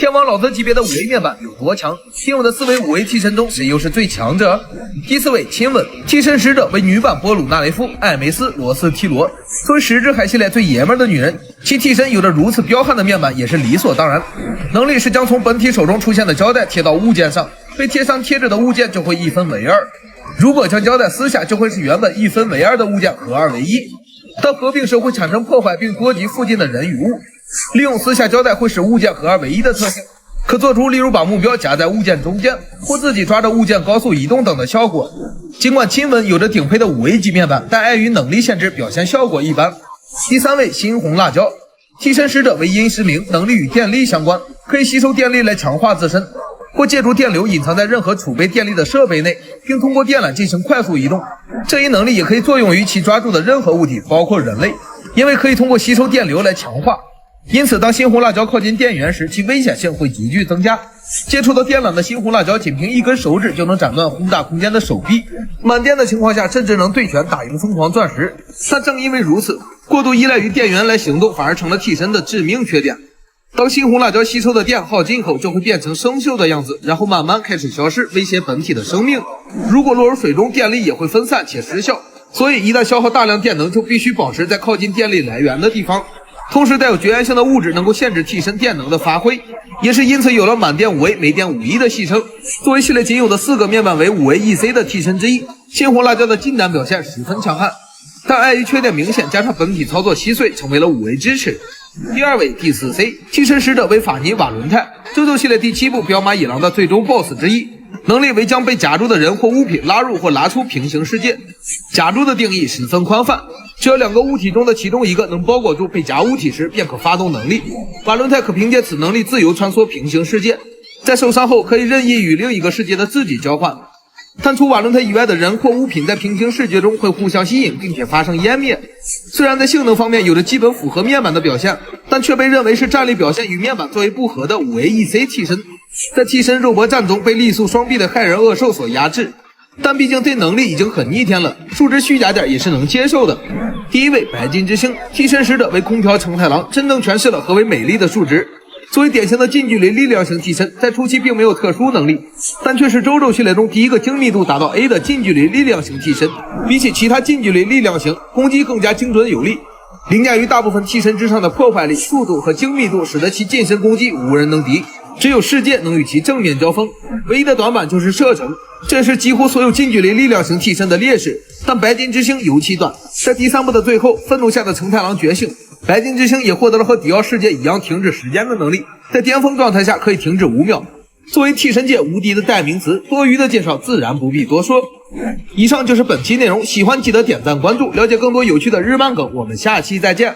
天王老子级别的5A 面板有多强？听我的4位5A 替身中，谁又是最强者？第4位亲吻，替身使者为女版波鲁纳雷夫、艾梅斯、罗斯提罗。作为石之海系列最爷们的女人，其替身有着如此彪悍的面板也是理所当然。能力是将从本体手中出现的胶带贴到物件上，被贴上贴纸的物件就会1分为2。如果将胶带撕下，就会使原本1分为2的物件合2为1。但合并时会产生破坏并波及附近的人与物。利用撕下胶带会使物件合2为1的特性，可做出例如把目标夹在物件中间，或自己抓着物件高速移动等的效果。尽管亲吻有着顶配的5A 级面板，但碍于能力限制，表现效果一般。第3位猩红辣椒，替身使者为阴石明，能力与电力相关，可以吸收电力来强化自身，或借助电流隐藏在任何储备电力的设备内，并通过电缆进行快速移动。这一能力也可以作用于其抓住的任何物体，包括人类，因为可以通过吸收电流来强化。因此当猩红辣椒靠近电源时，其危险性会急剧增加。接触到电缆的猩红辣椒仅凭1根手指就能斩断宏大空间的手臂，满电的情况下甚至能对拳打赢疯狂钻石。但正因为如此，过度依赖于电源来行动反而成了替身的致命缺点。当猩红辣椒吸收的电耗尽后，就会变成生锈的样子，然后慢慢开始消失，威胁本体的生命。如果落入水中，电力也会分散且失效，所以一旦消耗大量电能，就必须保持在靠近电力来源的地方。同时带有绝缘性的物质能够限制替身电能的发挥，也是因此有了满电5A没电5E的戏称。作为系列仅有的4个面板为5A EC 的替身之一，猩红辣椒的近战表现十分强悍，但碍于缺点明显，加上本体操作稀碎，成为了5A支持。第2位第4C， 替身使者为法尼瓦伦泰，周周系列第7部彪马野狼的最终 BOSS 之一，能力为将被夹住的人或物品拉入或拉出平行世界。夹住的定义十分宽泛，只要2个物体中的其中一个能包裹住被夹物体时，便可发动能力。瓦伦泰可凭借此能力自由穿梭平行世界，在受伤后可以任意与另一个世界的自己交换。但除瓦伦泰以外的人或物品在平行世界中会互相吸引，并且发生湮灭。虽然在性能方面有着基本符合面板的表现，但却被认为是战力表现与面板作为不合的5A EC 替身，在替身肉搏战中被力速双臂的害人恶兽所压制。但毕竟对能力已经很逆天了，数值虚假点也是能接受的。第1位白金之星，替身使者为空调承太郎，真正诠释了何为美丽的数值。作为典型的近距离力量型替身，在初期并没有特殊能力，但却是周周系列中第一个精密度达到 A 的近距离力量型替身。比起其他近距离力量型，攻击更加精准有力，凌驾于大部分替身之上的破坏力、速度和精密度，使得其近身攻击无人能敌，只有世界能与其正面交锋。唯一的短板就是射程，这是几乎所有近距离力量型替身的劣势，但白金之星尤其短。在第3部的最后，愤怒下的承太郎觉醒，白金之星也获得了和迪奥世界一样停止时间的能力，在巅峰状态下可以停止5秒。作为替身界无敌的代名词，多余的介绍自然不必多说。以上就是本期内容，喜欢记得点赞关注，了解更多有趣的日漫梗，我们下期再见。